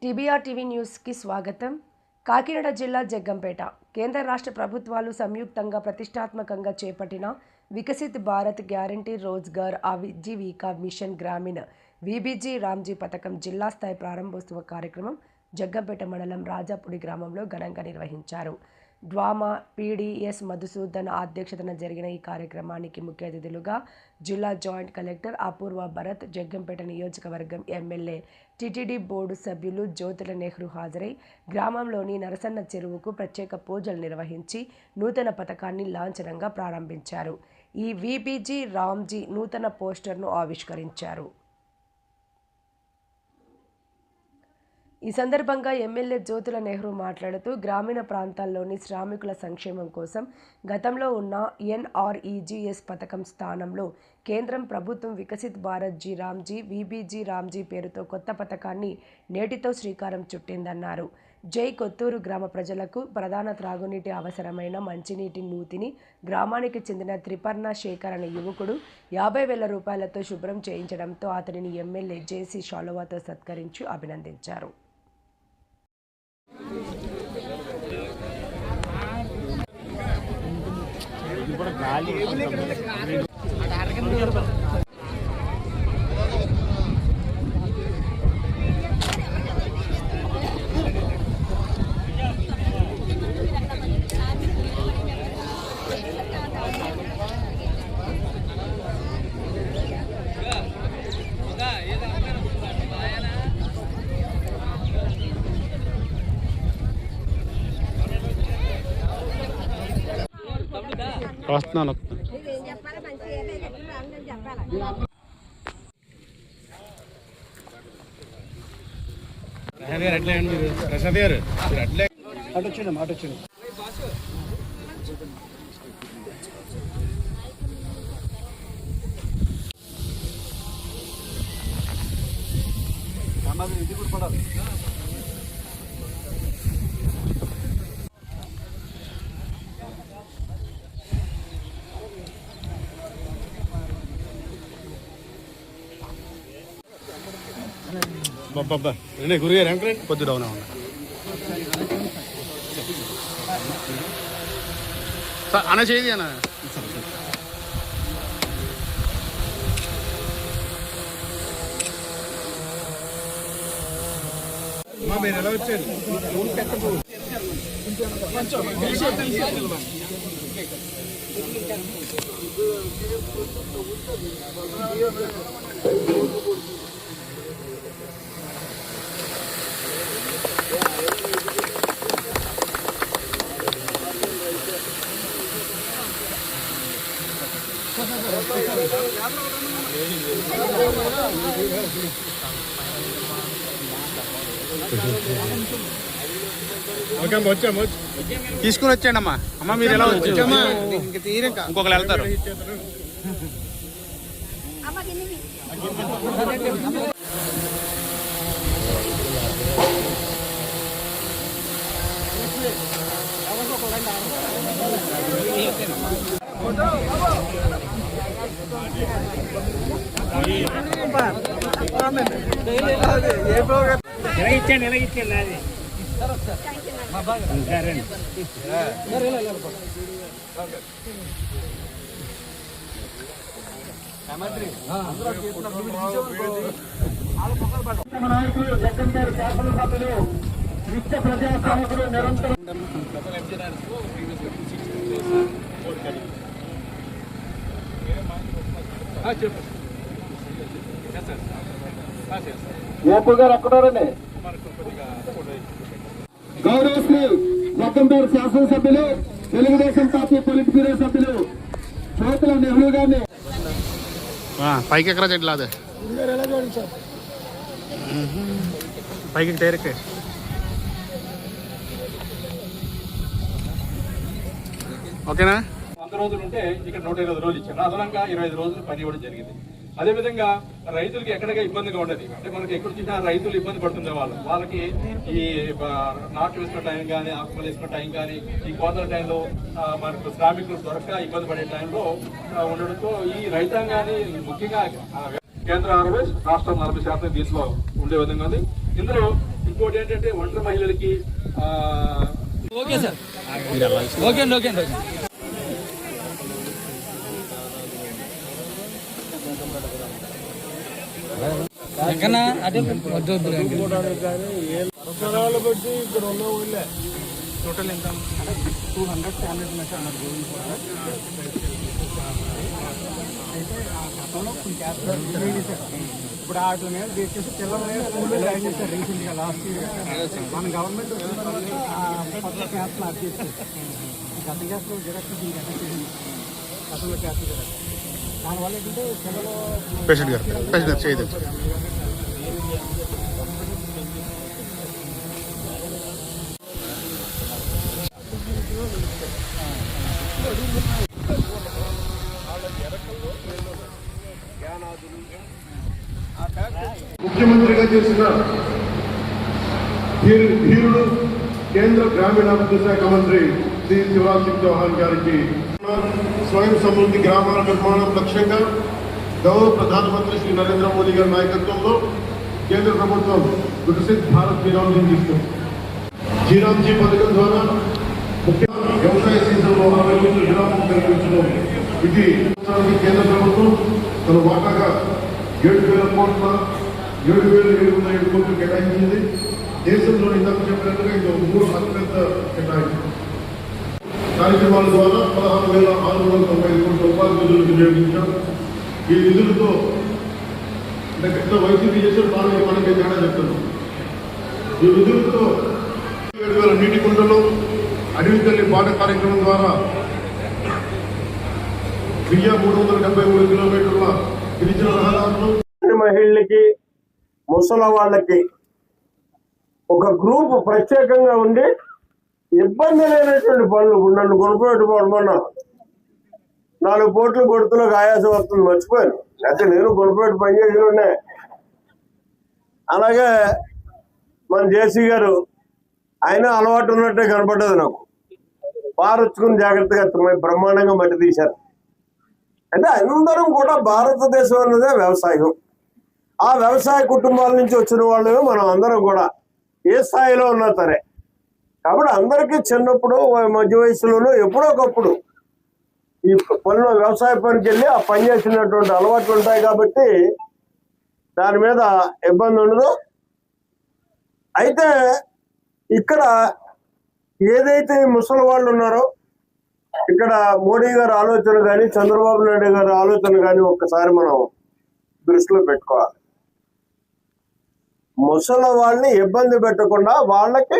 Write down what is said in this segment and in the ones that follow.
TBR TV న్యూస్కి స్వాగతం. కాకినాడ జిల్లా జగ్గంపేట కేంద్ర రాష్ట్ర ప్రభుత్వాలు సంయుక్తంగా ప్రతిష్టాత్మకంగా చేపట్టిన వికసిత్ భారత్ గ్యారంటీ రోజ్గార్ ఆజీవికా మిషన్ గ్రామీణ వీబీజీ రామ్జీ పథకం జిల్లా స్థాయి ప్రారంభోత్సవ కార్యక్రమం జగ్గంపేట మండలం రాజాపూడి గ్రామంలో ఘనంగా నిర్వహించారు. డ్వామా పీడీఎస్ మధుసూదన్ అధ్యక్షతన జరిగిన ఈ కార్యక్రమానికి ముఖ్య అతిథులుగా జిల్లా జాయింట్ కలెక్టర్ అపూర్వ భరత్, జగ్గంపేట నియోజకవర్గం ఎమ్మెల్యే, టీటీడీ బోర్డు సభ్యులు జ్యోతుల నెహ్రూ హాజరై గ్రామంలోని నరసన్న చెరువుకు ప్రత్యేక పూజలు నిర్వహించి నూతన పథకాన్ని లాంఛనంగా ప్రారంభించారు. ఈ వీబీజీ రామ్జీ నూతన పోస్టర్ను ఆవిష్కరించారు. ఈ సందర్భంగా ఎమ్మెల్యే జ్యోతుల నెహ్రూ మాట్లాడుతూ గ్రామీణ ప్రాంతాల్లోని శ్రామికుల సంక్షేమం కోసం గతంలో ఉన్న ఎన్ఆర్ఈజీఎస్ పథకం స్థానంలో కేంద్రం ప్రభుత్వం వికసిత్ భారత్ రామ్జీ వీబీజీ రామ్జీ పేరుతో కొత్త పథకాన్ని నేటితో శ్రీకారం చుట్టిందన్నారు. జై కొత్తూరు గ్రామ ప్రజలకు ప్రధాన త్రాగునీటి అవసరమైన మంచినీటి నూతిని గ్రామానికి చెందిన త్రిపర్ణ శేఖర్ అనే యువకుడు 50,000 రూపాయలతో శుభ్రం చేయించడంతో అతనిని ఎమ్మెల్యే జేసీ షాలువాతో సత్కరించి అభినందించారు. వస్తున్నాను. ప్రసాద్ గారు అటొచ్చిండు ఇది కూడా పడాలి. బాబా రండి గురుగారు వెంకటండి కొద్ది డౌన్ అన్న చేది అన్న మీరు ఎలా వచ్చారు? తీసుకుని వచ్చాండి అమ్మా. అమ్మ మీరు ఎలా వచ్చామా? ఇంకొకరు వెళ్తారు. నాయకులు జగ్గంపేట శాసనసభ్యులు నిత్య ప్రజాసేవకులు నిరంతరం ఏపీ గారు ఎక్కడారండి? గౌరవశ్రీ జగ్గంపేట శాసనసభ్యులు తెలుగుదేశం పార్టీ పొలిట్ బ్యూరో సభ్యులు జ్యోతుల నెహ్రూ గారిని పైకి ఎక్కరా చెట్లు అదే పైకి డైరెక్ట్ ఓకేనా? 100 రోజులు ఉంటే ఇక్కడ 120 రోజులు ఇచ్చారు. అదనంగా 25 రోజులు పని ఇవ్వడం జరిగింది. అదేవిధంగా రైతులకి ఎక్కడిగా ఇబ్బందిగా ఉండదు. అంటే మనకి ఎక్కడ చూసినా రైతులు ఇబ్బంది పడుతుండే వాళ్ళకి ఈ నాట్లు వేసుకున్న టైం కానీ, ఆకుమలు వేసుకున్న టైం కానీ, ఈ కోతల టైంలో మనకు శ్రామికులు దొరక్క ఇబ్బంది పడే టైంలో ఉండడంతో ఈ రైతాంగాన్ని ముఖ్యంగా కేంద్ర 60, రాష్ట్రం 40% దీంట్లో ఉండే విధంగా ఉంది. ఇందులో ఇంకోటి ఏంటంటే ఒంటరి మహిళలకి ఓకే సార్ ఓకే అండి ఓకే అండి ఎక్కడన్నా అదే వద్దు అవసరాలు బట్టి ఇక్కడ ఉన్న ఊళ్ళే టోటల్ ఎంత 200 ఫ్యామిలీస్ ఉన్నాయి సార్ అన్నారు గోవింద్ కూడా అయితే ఆ గతంలో కొన్ని క్యాస్టర్ ఇప్పుడు వాటి మీద చేసేసి పిల్లల మీద స్కూల్లో జాయిన్ చేశారు రీసెంట్గా లాస్ట్ ఇయర్ మన గవర్నమెంట్ కొత్త క్యాస్ట్లు అది చేస్తారు గత క్యాస్ట్లో జరగచ్చు దీనికి అటెండ్ చేసింది గతంలో క్యాస్ట్ జరగచ్చు దానివల్ల ఏంటంటే పిల్లలు పేషెంట్ గారు చేయదు ముఖ్యమంత్రిగా చేసిన ధీరుడు కేంద్ర గ్రామీణాభివృద్ధి శాఖ మంత్రి శ్రీ శివరాజ్ సింగ్ చౌహాన్ గారికి స్వయం సమృద్ధి గ్రామాల నిర్మాణం లక్ష్యంగా గౌరవ ప్రధానమంత్రి శ్రీ నరేంద్ర మోదీ గారి నాయకత్వంలో కేంద్ర ప్రభుత్వం వికసిత్ భారత్ జీరాంజీ తీసుకుంది. జీరాంజీ పథకం ద్వారా ముఖ్యంగా వ్యవసాయ సీజన్లో 60 రోజులు విరామం కల్పించడం. ఇది కేంద్ర ప్రభుత్వం తన వాటాగా 7,707 కోట్లు కేటాయించింది. దేశంలో ఇందాక చెప్పినట్టుగా ఇది 3 అతిపెద్ద కేటాయింపు. కార్యక్రమాల ద్వారా 16,695 కోట్ల ఉపాధి నిధులు వినియోగించాం. ఈ నిధులతో అంటే పెద్ద వైసీపీ చేసిన పాలన మనకి తేడా చెప్తున్నాం. ఈ నిధులతో 7,000 నీటి కుంటలు, అడవి తల్లి పాట కార్యక్రమం ద్వారా 373 కిలోమీటర్ల గిరిజన రహదారులు, మహిళలకి ముసలి వాళ్ళకి ఒక గ్రూప్ ప్రత్యేకంగా ఉండి ఇబ్బంది లేనటువంటి పనులు. నన్ను కొనుక్కోవడం మొన్న 4 పోట్లు కొడుతులకు ఆయాసం వస్తుంది మర్చిపోయాను. అయితే నేను కొనుక్కోటి పనిచేసి ఉండే. అలాగే మన జేసీ గారు ఆయన అలవాటు ఉన్నట్టే కనపడ్డది నాకు. పారొచ్చుకుని జాగ్రత్తగా బ్రహ్మాండంగా మట్టి తీశారు. అంటే అందరం కూడా భారతదేశం అన్నదే వ్యవసాయం. ఆ వ్యవసాయ కుటుంబాల నుంచి వచ్చిన వాళ్ళు మనం అందరం కూడా ఏ స్థాయిలో ఉన్నా సరే. కాబట్టి అందరికీ చిన్నప్పుడు మధ్య వయసులోనూ ఎప్పుడో ఒకప్పుడు ఈ పనిలో వ్యవసాయ పనికి వెళ్ళి ఆ పని చేసినటువంటి అలవాట్లు ఉంటాయి. కాబట్టి దాని మీద ఇబ్బంది ఉండదు. అయితే ఇక్కడ ఏదైతే ముసలి వాళ్ళు ఉన్నారో ఇక్కడ మోడీ గారి ఆలోచన కానీ చంద్రబాబు నాయుడు గారి ఆలోచన కానీ ఒక్కసారి మనం దృష్టిలో పెట్టుకోవాలి. ముసలి వాళ్ళని ఇబ్బంది పెట్టకుండా వాళ్ళకి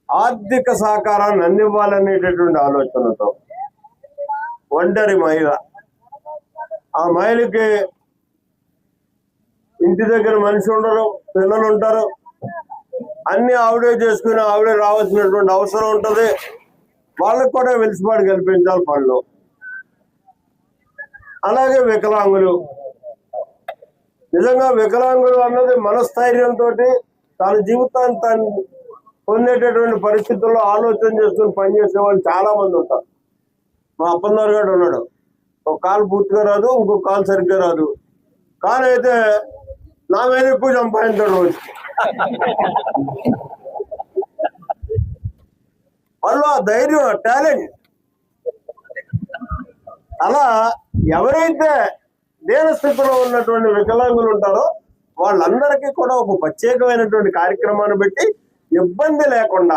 ఆర్థిక సహకారాన్ని అందివ్వాలనేటటువంటి ఆలోచనతో ఒంటరి మహిళ, ఆ మహిళకి ఇంటి దగ్గర మనిషి ఉండరు, పిల్లలు ఉంటారు, అన్ని ఆవిడే చేసుకుని ఆవిడే రావాల్సినటువంటి అవసరం ఉంటుంది. వాళ్ళకు కూడా వెలుసుబాటు కల్పించాలి పనులు. అలాగే వికలాంగులు, నిజంగా వికలాంగులు అన్నది మనస్థైర్యంతో తన జీవితాన్ని తను పొందేటటువంటి పరిస్థితుల్లో ఆలోచన చేసుకుని పనిచేసే వాళ్ళు చాలా మంది ఉంటారు. మా అప్పన్నారు గారు ఉన్నాడు, ఒక కాలు పూర్తిగా రాదు, ఇంకో కాలు సరిగ్గా రాదు, కానీ అయితే నా మీద ఎక్కువ సంపాదించాడు రోజు. వాళ్ళు ఆ ధైర్యం, ఆ టాలెంట్. అలా ఎవరైతే దేన స్థితిలో ఉన్నటువంటి వికలాంగులు ఉంటారో వాళ్ళందరికీ కూడా ఒక ప్రత్యేకమైనటువంటి కార్యక్రమాన్ని పెట్టి ఇబ్బంది లేకుండా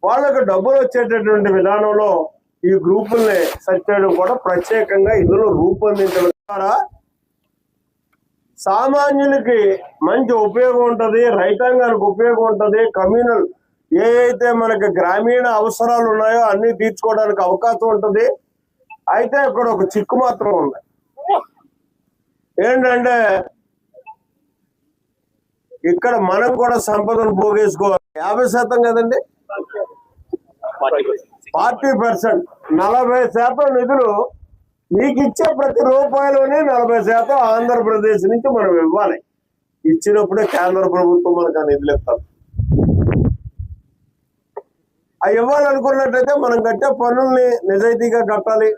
వాళ్ళకు డబ్బులు వచ్చేటటువంటి విధానంలో ఈ గ్రూపుల్ని సెట్ చేయడం కూడా ప్రత్యేకంగా ఇందులో రూపొందించడం ద్వారా సామాన్యులకి మంచి ఉపయోగం ఉంటుంది, రైతాంగానికి ఉపయోగం ఉంటుంది. కమ్యూనల్ ఏ అయితే మనకి గ్రామీణ అవసరాలు ఉన్నాయో అన్ని తీర్చుకోవడానికి అవకాశం ఉంటుంది. అయితే ఇక్కడ ఒక చిక్కు మాత్రం ఉంది. ఏంటంటే ఇక్కడ మనం కూడా సంపదను పోగేసుకోవాలి. 50% కదండి, 40%, 40% నిధులు మీకు ఇచ్చే ప్రతి రూపాయలోనే 40% ఆంధ్రప్రదేశ్ నుంచి మనం ఇవ్వాలి. ఇచ్చినప్పుడే కేంద్ర ప్రభుత్వం మనకు ఆ నిధులు ఇస్తారు. అవి ఇవ్వాలనుకున్నట్టయితే మనం కట్టే పన్నుల్ని నిజాయితీగా కట్టాలి.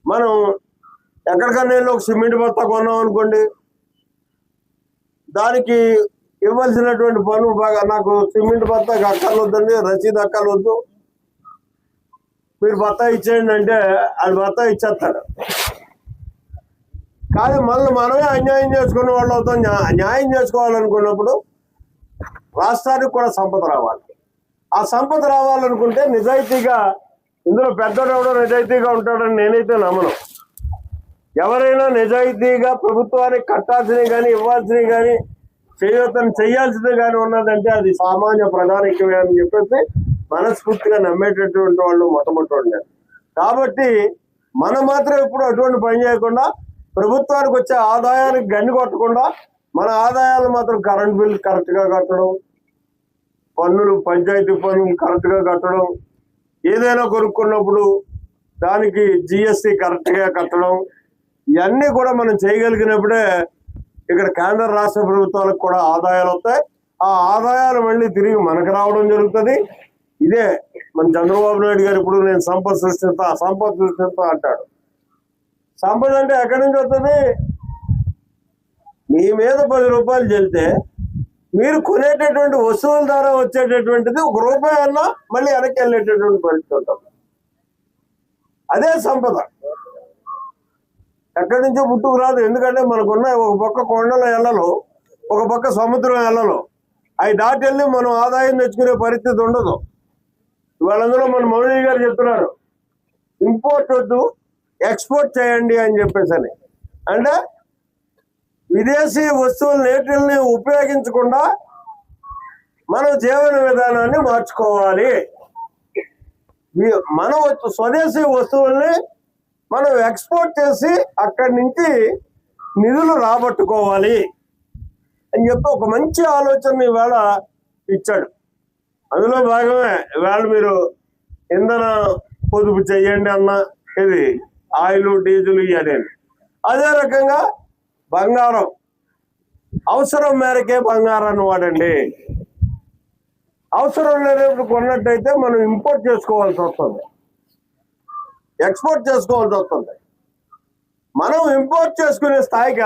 మనం ఎక్కడికన్నా ఒక సిమెంట్ బస్తా కొన్నాం అనుకోండి, దానికి ఇవ్వాల్సినటువంటి పన్ను బాగా నాకు సిమెంట్ బత్తా అక్కర్లొద్దండి, రసీదు అక్కర్లొద్దు, మీరు బత్తా ఇచ్చేయండి అంటే అది బత్తా ఇచ్చేస్తాడు. కానీ మళ్ళీ మనమే అన్యాయం చేసుకునే వాళ్ళు అవుతాం. న్యాయం చేసుకోవాలనుకున్నప్పుడు రాష్ట్రానికి కూడా సంపద రావాలి. ఆ సంపద రావాలనుకుంటే నిజాయితీగా, ఇందులో పెద్దోడెవడో నిజాయితీగా ఉంటాడని నేనైతే నమ్మను. ఎవరైనా నిజాయితీగా ప్రభుత్వానికి కట్టాల్సినవి కానీ ఇవ్వాల్సినవి కానీ చేయాల్సింది కానీ ఉన్నదంటే అది సామాన్య ప్రధానికమే అని చెప్పేసి మనస్ఫూర్తిగా నమ్మేటటువంటి వాళ్ళు మొట్టమొదటి. కాబట్టి మనం మాత్రం ఎప్పుడు అటువంటి పని చేయకుండా, ప్రభుత్వానికి వచ్చే ఆదాయానికి గన్ను కొట్టకుండా మన ఆదాయాలు మాత్రం కరెంట్ బిల్ కరెక్ట్గా కట్టడం, పన్నులు పంచాయతీ పన్నులు కరెక్ట్గా కట్టడం, ఏదైనా కొనుక్కున్నప్పుడు దానికి జిఎస్టీ కరెక్ట్గా కట్టడం, ఇవన్నీ కూడా మనం చేయగలిగినప్పుడే ఇక్కడ కేంద్ర రాష్ట్ర ప్రభుత్వాలకు కూడా ఆదాయాలు వస్తాయి. ఆ ఆదాయాలు మళ్ళీ తిరిగి మనకు రావడం జరుగుతుంది. ఇదే మన చంద్రబాబు నాయుడు గారు ఇప్పుడు నేను సంపద సృష్టిస్తా అంటాడు. సంపద అంటే ఎక్కడి నుంచి వస్తుంది? మీ మీద 10 రూపాయలు చెల్లితే మీరు కొనేటటువంటి వస్తువుల ద్వారా వచ్చేటటువంటిది 1 రూపాయి అన్నా మళ్ళీ వెనక్కి వెళ్ళేటటువంటి పరిస్థితి ఉంటుంది. అదే సంపద. ఎక్కడి నుంచో పుట్టుకు రాదు. ఎందుకంటే మనకున్న ఒక పక్క కొండల ఎల్లలో, ఒక పక్క సముద్రం ఎల్లలో, అవి దాటి వెళ్ళి మనం ఆదాయం తెచ్చుకునే పరిస్థితి ఉండదు. వాళ్ళందరూ మన మోదీ గారు చెప్తున్నారు, ఇంపోర్ట్ వద్దు, ఎక్స్పోర్ట్ చేయండి అని చెప్పేసి. అంటే విదేశీ వస్తువులు నేటిల్ని ఉపయోగించకుండా మనం జీవన విధానాన్ని మార్చుకోవాలి. మనం స్వదేశీ వస్తువుల్ని మనం ఎక్స్పోర్ట్ చేసి అక్కడి నుంచి నిధులు రాబట్టుకోవాలి అని చెప్పి ఒక మంచి ఆలోచన ఇవాళ ఇచ్చాడు. అందులో భాగమే ఇవాళ మీరు ఇంధన పొదుపు చెయ్యండి అన్న, ఇది ఆయిల్ డీజిల్ ఇవన్నీ. అదే రకంగా బంగారం, అవసరం మేరకే బంగారాన్ని వాడండి. అవసరం లేనప్పుడు కొన్నట్టయితే మనం ఇంపోర్ట్ చేసుకోవాల్సి వస్తుంది, ఎక్స్పోర్ట్ చేసుకోవాల్సి వస్తుంది. మనం ఇంపోర్ట్ చేసుకునే స్థాయికి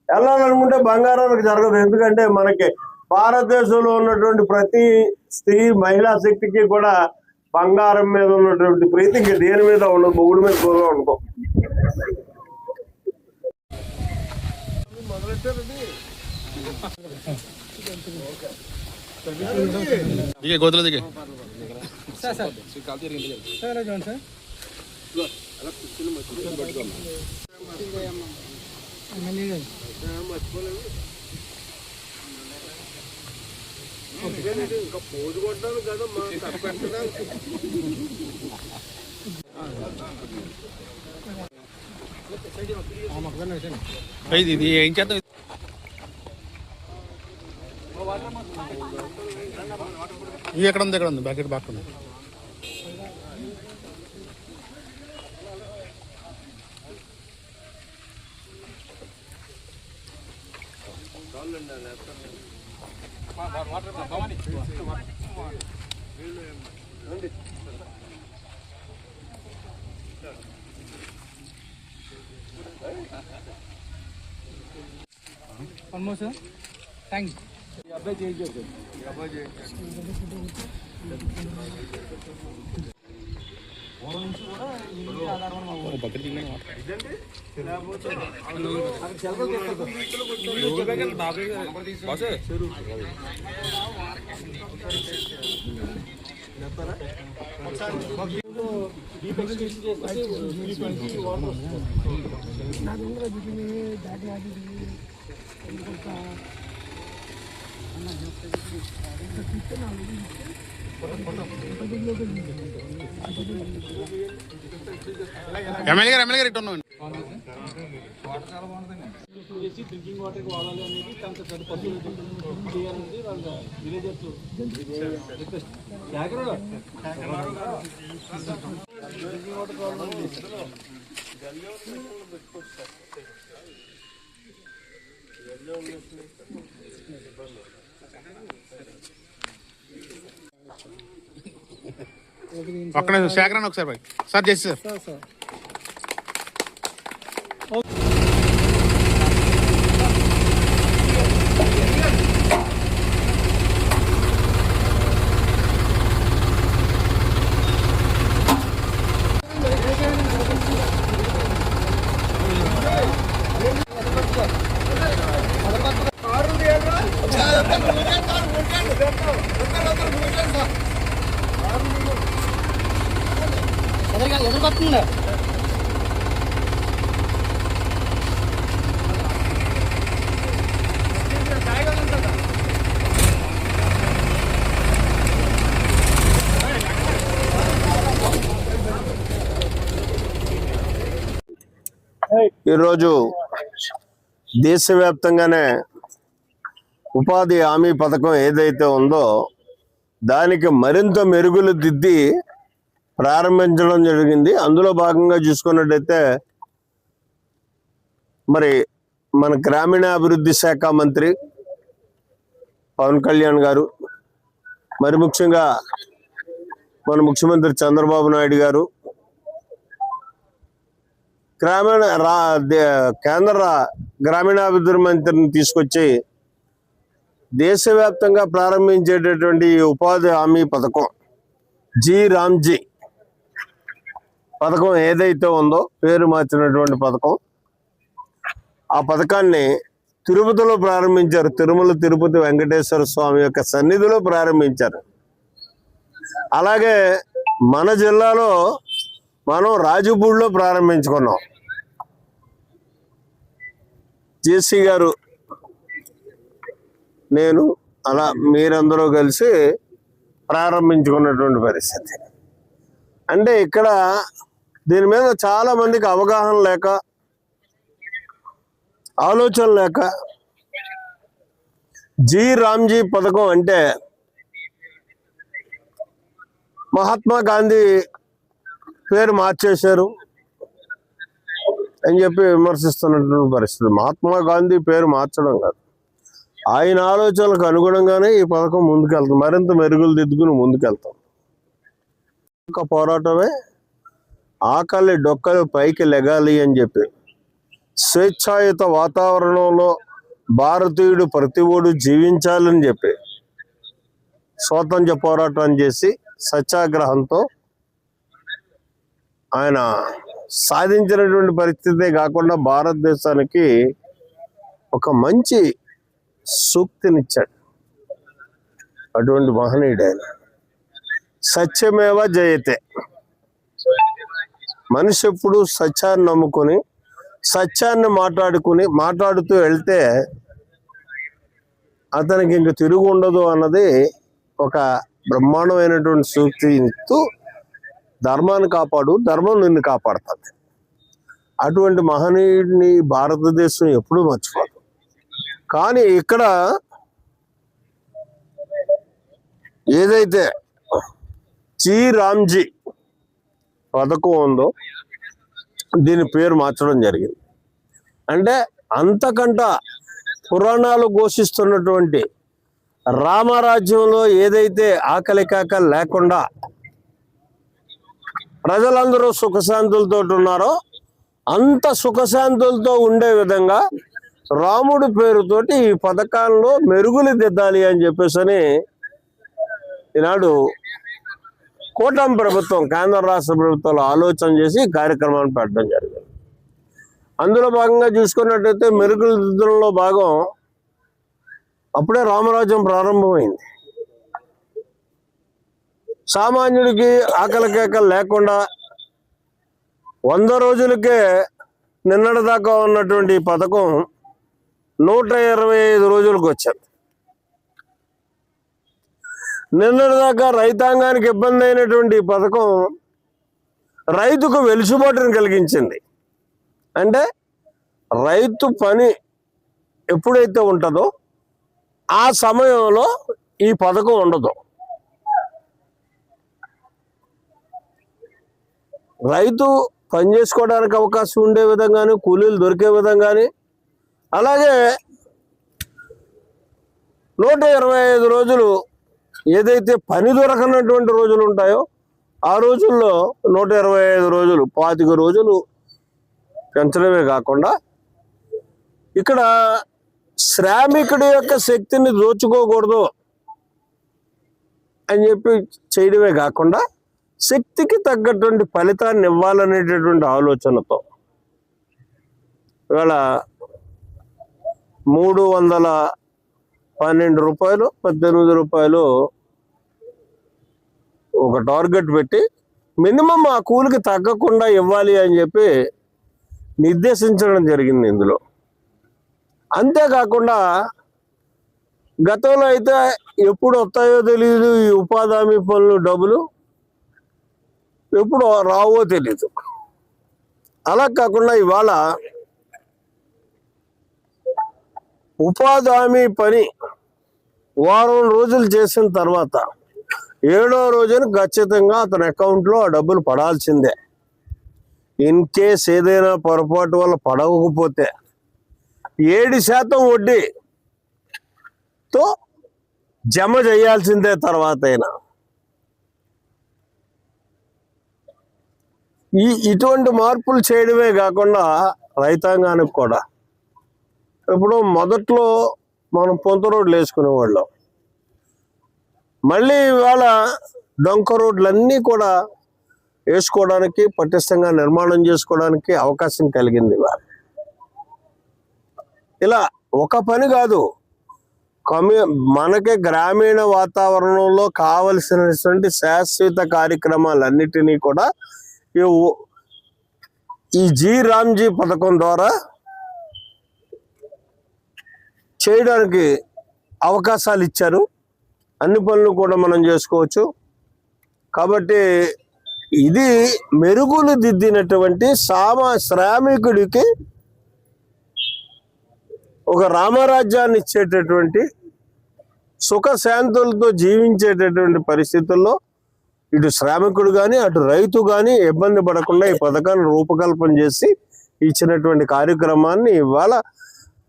వెళ్ళాలనుకుంటే బంగారానికి జరగదు. ఎందుకంటే మనకి భారతదేశంలో ఉన్నటువంటి ప్రతి స్త్రీ, మహిళా శక్తికి కూడా బంగారం మీద ఉన్నటువంటి ప్రీతి ఇంకా దేని మీద ఉండదు, మొగుడు మీద కూడా ఉండదు. గోతులు దిగే పోజు కొట్టాను కదమ్మా, ఇది ఏం చేద్దాం. ఇది ఎక్కడ ఉంది బ్యాకెట్ బాగా ఉంది. Almost, sir. Thank you. MLA గారు ఇటు ఉన్నాం. డ్రింకింగ్ వాటర్ వాడాలి అనేది కొంత పెద్ద పద్ధతులు చేయాలనేది వాళ్ళ villagers request. Drinking water problem ఒక్కడే సేకరణ ఒకసారి బాయ్ సార్ చేసి సార్. ఎదురుకొస్తుందా? ఈరోజు దేశవ్యాప్తంగానే ఉపాధి హామీ పథకం ఏదైతే ఉందో దానికి మరింత మెరుగులు దిద్ది ప్రారంభించడం జరిగింది. అందులో భాగంగా చూసుకున్నట్టయితే మరి మన గ్రామీణాభివృద్ధి శాఖ మంత్రి పవన్ కళ్యాణ్ గారు, మరి ముఖ్యంగా మన ముఖ్యమంత్రి చంద్రబాబు నాయుడు గారు కేంద్ర గ్రామీణాభివృద్ధి మంత్రిని తీసుకొచ్చి దేశవ్యాప్తంగా ప్రారంభించేటటువంటి ఉపాధి హామీ పథకం జీ రామ్జీ పథకం ఏదైతే ఉందో, పేరు మార్చినటువంటి పథకం, ఆ పథకాన్ని తిరుపతిలో ప్రారంభించారు. తిరుమల తిరుపతి వెంకటేశ్వర స్వామి యొక్క సన్నిధిలో ప్రారంభించారు. అలాగే మన జిల్లాలో మనం రాజుపూడిలో ప్రారంభించుకున్నాం. జేసీ గారు, నేను, అలా మీరందరూ కలిసి ప్రారంభించుకున్నటువంటి పరిస్థితి. అంటే ఇక్కడ దీని మీద చాలా మందికి అవగాహన లేక, ఆలోచన లేక, జీ రామ్జీ పథకం అంటే మహాత్మా గాంధీ పేరు మార్చేశారు అని చెప్పి విమర్శిస్తున్నటువంటి పరిస్థితి. మహాత్మా గాంధీ పేరు మార్చడం కాదు, ఆయన ఆలోచనలకు అనుగుణంగానే ఈ పథకం ముందుకెళ్తాం, మరింత మెరుగులు దిద్దుకుని ముందుకెళ్తాం. ఒక పోరాటమే ఆకలి డొక్కలు పైకి లెగాలి అని చెప్పి స్వేచ్ఛాయుత వాతావరణంలో భారతీయుడు ప్రతి ఒడు జీవించాలని చెప్పి స్వాతంత్ర్య పోరాటం చేసి సత్యాగ్రహంతో ఆయన సాధించినటువంటి పరిస్థితే కాకుండా భారతదేశానికి ఒక మంచి సూక్తినిచ్చాడు. అటువంటి మహనీయుడు ఆయన. సత్యమేవ జయతే. మనిషి ఎప్పుడు సత్యాన్ని నమ్ముకొని సత్యాన్ని మాట్లాడుతూ వెళ్తే అతనికి ఇంక తిరుగు ఉండదు అన్నది ఒక బ్రహ్మాండమైనటువంటి సూక్తి ఇస్తూ ధర్మాన్ని కాపాడు, ధర్మం నిన్ను కాపాడుతుంది. అటువంటి మహనీయుడిని భారతదేశం ఎప్పుడూ మర్చిపోదు. కానీ ఇక్కడ ఏదైతే జీ రామ్జీ పథకం ఉందో దీని పేరు మార్చడం జరిగింది. అంటే అంతకంట పురాణాలు ఘోషిస్తున్నటువంటి రామరాజ్యంలో ఏదైతే ఆకలి కేకలు లేకుండా ప్రజలందరూ సుఖశాంతులతో ఉన్నారో అంత సుఖశాంతులతో ఉండే విధంగా రాముడి పేరుతోటి ఈ పథకాల్లో మెరుగులు దిద్దాలి అని చెప్పేసి ఈనాడు కూటమి ప్రభుత్వం, కేంద్ర రాష్ట్ర ప్రభుత్వాలు ఆలోచన చేసి కార్యక్రమాన్ని పెట్టడం జరిగింది. అందులో భాగంగా చూసుకున్నట్టయితే మెరుగుల దిద్దడంలో భాగం అప్పుడే రామరాజ్యం ప్రారంభమైంది. సామాన్యుడికి ఆకలి కేకలు లేకుండా 100 రోజులకే నిన్నటిదాకా ఉన్నటువంటి ఈ పథకం 125 రోజులకు వచ్చింది. నిన్నటిదాకా రైతాంగానికి ఇబ్బంది అయినటువంటి ఈ పథకం రైతుకు వెలుసుబాటును కలిగించింది. అంటే రైతు పని ఎప్పుడైతే ఉంటుందో ఆ సమయంలో ఈ పథకం ఉండదు. రైతు పని చేసుకోవడానికి అవకాశం ఉండే విధంగానే, కూలీలు దొరికే విధంగానే, అలాగే 125 రోజులు ఏదైతే పని దొరకనటువంటి రోజులు ఉంటాయో ఆ రోజుల్లో 125 రోజులు, 25 రోజులు పెంచడమే కాకుండా ఇక్కడ శ్రామికుడి యొక్క శక్తిని దోచుకోకూడదు అని చెప్పి చేయడమే కాకుండా శక్తికి తగ్గటువంటి ఫలితాన్ని ఇవ్వాలనేటటువంటి ఆలోచనతో ఇవాళ 312 రూపాయలు, 18 రూపాయలు ఒక టార్గెట్ పెట్టి మినిమం ఆ కూలికి తగ్గకుండా ఇవ్వాలి అని చెప్పి నిర్దేశించడం జరిగింది ఇందులో. అంతేకాకుండా గతంలో అయితే ఎప్పుడు వస్తాయో తెలియదు ఈ ఉపాధి హామీ పనులు డబ్బులు, ఎప్పుడు రావో తెలీదు. అలా కాకుండా ఇవాళ ఉపాధి హామీ పని వారం రోజులు చేసిన తర్వాత 7వ రోజున ఖచ్చితంగా అతని అకౌంట్లో ఆ డబ్బులు పడాల్సిందే. ఇన్ కేస్ ఏదైనా పొరపాటు వల్ల పడవకపోతే 7% వడ్డీతో జమ చేయాల్సిందే తర్వాత అయినా. ఇటువంటి మార్పులు చేయడమే కాకుండా రైతాంగానికి కూడా ఇప్పుడు మొదట్లో మనం పొంత రోడ్లు వేసుకునేవాళ్ళం, మళ్ళీ ఇవాళ డొంక రోడ్లన్నీ కూడా వేసుకోవడానికి పటిష్టంగా నిర్మాణం చేసుకోవడానికి అవకాశం కలిగింది. ఇలా ఒక పని కాదు, మనకి గ్రామీణ వాతావరణంలో కావలసినటువంటి శాశ్వత కార్యక్రమాలన్నిటినీ కూడా ఈ జీ రామ్జీ పథకం ద్వారా చేయడానికి అవకాశాలు ఇచ్చారు. అన్ని పనులు కూడా మనం చేసుకోవచ్చు. కాబట్టి ఇది మెరుగులు దిద్దినటువంటి శ్రామికుడికి ఒక రామరాజ్యాన్ని ఇచ్చేటటువంటి సుఖశాంతులతో జీవించేటటువంటి పరిస్థితుల్లో ఇటు శ్రామికుడు కానీ అటు రైతు కానీ ఇబ్బంది పడకుండా ఈ పథకాన్ని రూపకల్పన చేసి ఇచ్చినటువంటి కార్యక్రమాన్ని ఇవాళ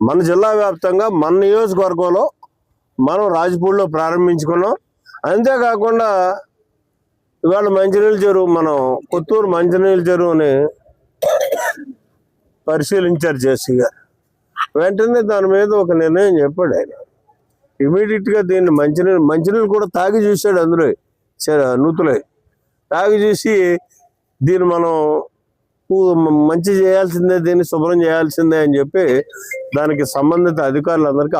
మన జిల్లా వ్యాప్తంగా మన నియోజకవర్గంలో మనం రాజపూడిలో ప్రారంభించుకున్నాం. అంతేకాకుండా ఇవాళ మంచినీళ్ళ చెరువు, మనం కొత్తూరు మంచినీళ్ళ చెరువుని పరిశీలించారు జేసీ గారు. వెంటనే దాని మీద ఒక నిర్ణయం చెప్పాడు ఆయన. ఇమీడియట్గా దీన్ని మంచినీళ్ళు కూడా తాగి చూశాడు. అందులో నూతులై తాగి చూసి దీన్ని మనం మంచి చేయాల్సిందే, దీన్ని శుభ్రం చేయాల్సిందే అని చెప్పి దానికి సంబంధిత అధికారులందరికీ